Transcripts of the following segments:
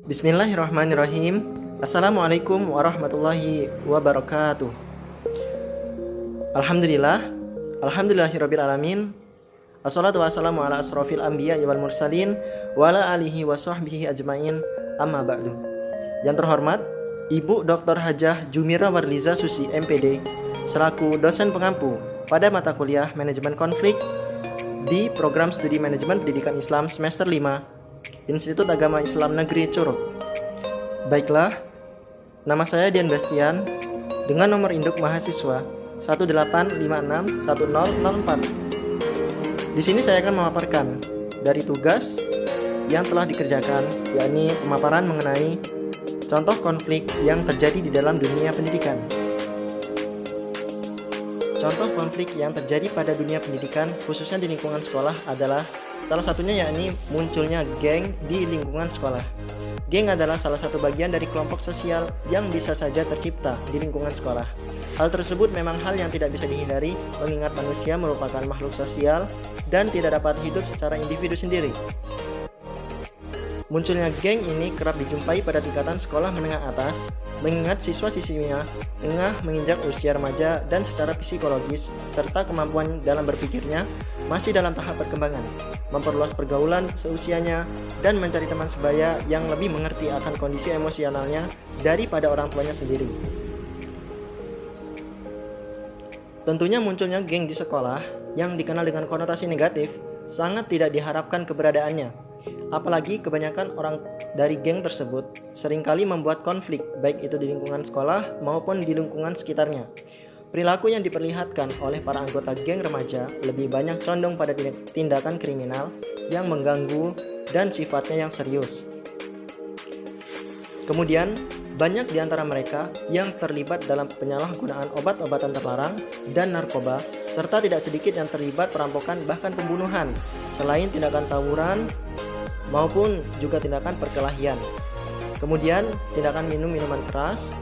Bismillahirrahmanirrahim. Assalamualaikum warahmatullahi wabarakatuh. Alhamdulillahirabbil alamin. Assalatu wassalamu ala asrofil anbiya wal mursalin wa ala alihi wa sahbihi ajmain. Amma ba'du. Yang terhormat Ibu Dr. Hajah Jumira Warliza Susi MPD selaku dosen pengampu pada mata kuliah Manajemen Konflik di Program Studi Manajemen Pendidikan Islam semester 5 Institut Agama Islam Negeri Curug. Baiklah, nama saya Dian Bastian dengan nomor induk mahasiswa 18561004. Di sini saya akan memaparkan dari tugas yang telah dikerjakan, yakni pemaparan mengenai contoh konflik yang terjadi di dalam dunia pendidikan. Contoh konflik yang terjadi pada dunia pendidikan, khususnya di lingkungan sekolah adalah salah satunya yakni munculnya geng di lingkungan sekolah. Geng adalah salah satu bagian dari kelompok sosial yang bisa saja tercipta di lingkungan sekolah. Hal tersebut memang hal yang tidak bisa dihindari mengingat manusia merupakan makhluk sosial dan tidak dapat hidup secara individu sendiri. Munculnya geng ini kerap dijumpai pada tingkatan sekolah menengah atas, mengingat siswa-siswinya tengah menginjak usia remaja dan secara psikologis serta kemampuan dalam berpikirnya masih dalam tahap perkembangan, memperluas pergaulan seusianya, dan mencari teman sebaya yang lebih mengerti akan kondisi emosionalnya daripada orang tuanya sendiri. Tentunya munculnya geng di sekolah yang dikenal dengan konotasi negatif sangat tidak diharapkan keberadaannya. Apalagi kebanyakan orang dari geng tersebut seringkali membuat konflik baik itu di lingkungan sekolah maupun di lingkungan sekitarnya. Perilaku yang diperlihatkan oleh para anggota geng remaja lebih banyak condong pada tindakan kriminal yang mengganggu dan sifatnya yang serius. Kemudian, banyak di antara mereka yang terlibat dalam penyalahgunaan obat-obatan terlarang dan narkoba, serta tidak sedikit yang terlibat perampokan bahkan pembunuhan, selain tindakan tawuran maupun juga tindakan perkelahian. Kemudian, tindakan minum minuman keras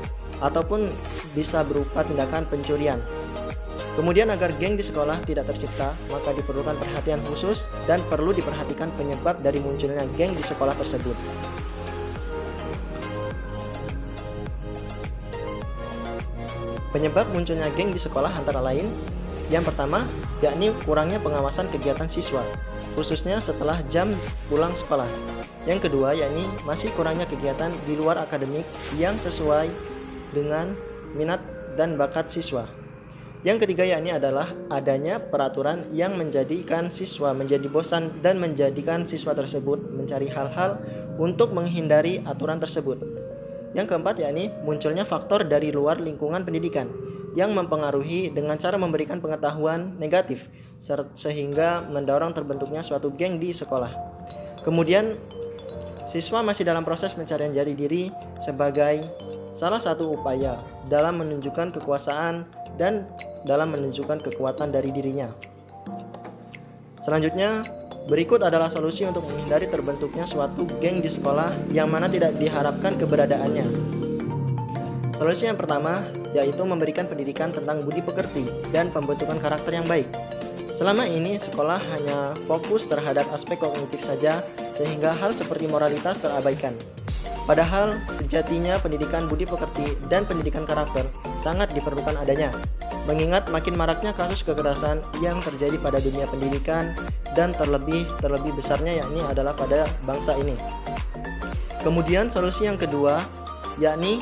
ataupun bisa berupa tindakan pencurian. Kemudian agar geng di sekolah tidak tercipta, maka diperlukan perhatian khusus dan perlu diperhatikan penyebab dari munculnya geng di sekolah tersebut. Penyebab munculnya geng di sekolah antara lain, yang pertama, yakni kurangnya pengawasan kegiatan siswa, khususnya setelah jam pulang sekolah. Yang kedua, yakni masih kurangnya kegiatan di luar akademik yang sesuai dengan minat dan bakat siswa. Yang ketiga, yakni adalah adanya peraturan yang menjadikan siswa menjadi bosan dan menjadikan siswa tersebut mencari hal-hal untuk menghindari aturan tersebut. Yang keempat, yakni munculnya faktor dari luar lingkungan pendidikan yang mempengaruhi dengan cara memberikan pengetahuan negatif sehingga mendorong terbentuknya suatu geng di sekolah. Kemudian, siswa masih dalam proses pencarian jati diri sebagai salah satu upaya dalam menunjukkan kekuasaan dan dalam menunjukkan kekuatan dari dirinya. Selanjutnya, berikut adalah solusi untuk menghindari terbentuknya suatu geng di sekolah yang mana tidak diharapkan keberadaannya. Solusi yang pertama yaitu memberikan pendidikan tentang budi pekerti dan pembentukan karakter yang baik. Selama ini sekolah hanya fokus terhadap aspek kognitif saja sehingga hal seperti moralitas terabaikan. Padahal sejatinya pendidikan budi pekerti dan pendidikan karakter sangat diperlukan adanya, mengingat makin maraknya kasus kekerasan yang terjadi pada dunia pendidikan dan terlebih besarnya yakni adalah pada bangsa ini. Kemudian solusi yang kedua yakni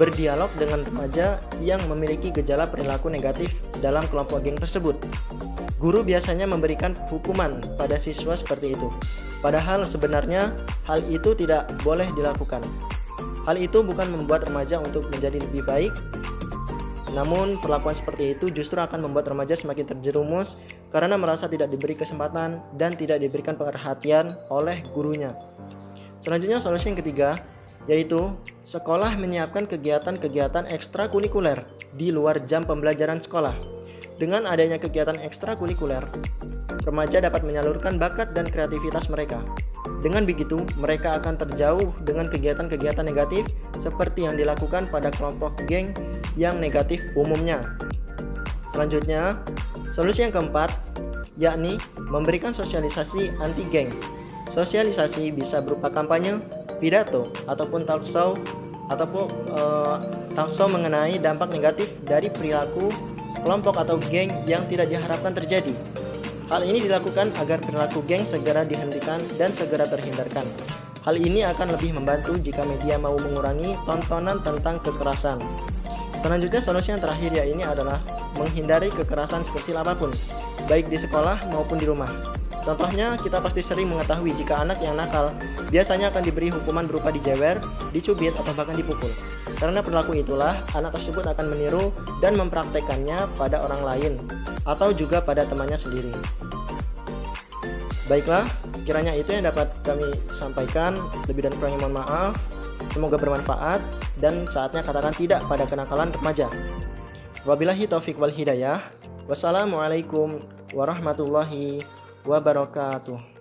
berdialog dengan remaja yang memiliki gejala perilaku negatif dalam kelompok geng tersebut. Guru biasanya memberikan hukuman pada siswa seperti itu. Padahal sebenarnya hal itu tidak boleh dilakukan. Hal itu bukan membuat remaja untuk menjadi lebih baik, namun perlakuan seperti itu justru akan membuat remaja semakin terjerumus karena merasa tidak diberi kesempatan dan tidak diberikan perhatian oleh gurunya. Selanjutnya solusi yang ketiga yaitu sekolah menyiapkan kegiatan-kegiatan ekstrakurikuler di luar jam pembelajaran sekolah. Dengan adanya kegiatan ekstrakurikuler, remaja dapat menyalurkan bakat dan kreativitas mereka. Dengan begitu, mereka akan terjauh dengan kegiatan-kegiatan negatif seperti yang dilakukan pada kelompok geng yang negatif umumnya. Selanjutnya, solusi yang keempat yakni memberikan sosialisasi anti geng. Sosialisasi bisa berupa kampanye, pidato ataupun talk show mengenai dampak negatif dari perilaku kelompok atau geng yang tidak diharapkan terjadi. Hal ini dilakukan agar perilaku geng segera dihentikan dan segera terhindarkan. Hal ini akan lebih membantu jika media mau mengurangi tontonan tentang kekerasan. Selanjutnya, solusi yang terakhir ini adalah menghindari kekerasan sekecil apapun, baik di sekolah maupun di rumah. Contohnya, kita pasti sering mengetahui jika anak yang nakal biasanya akan diberi hukuman berupa dijewer, dicubit, atau bahkan dipukul. Karena perilaku itulah, anak tersebut akan meniru dan mempraktekannya pada orang lain, atau juga pada temannya sendiri. Baiklah, kiranya itu yang dapat kami sampaikan. Lebih dan kurangnya mohon maaf. Semoga bermanfaat dan saatnya katakan tidak pada kenakalan remaja. Wabillahi taufik wal hidayah. Wassalamualaikum warahmatullahi wabarakatuh.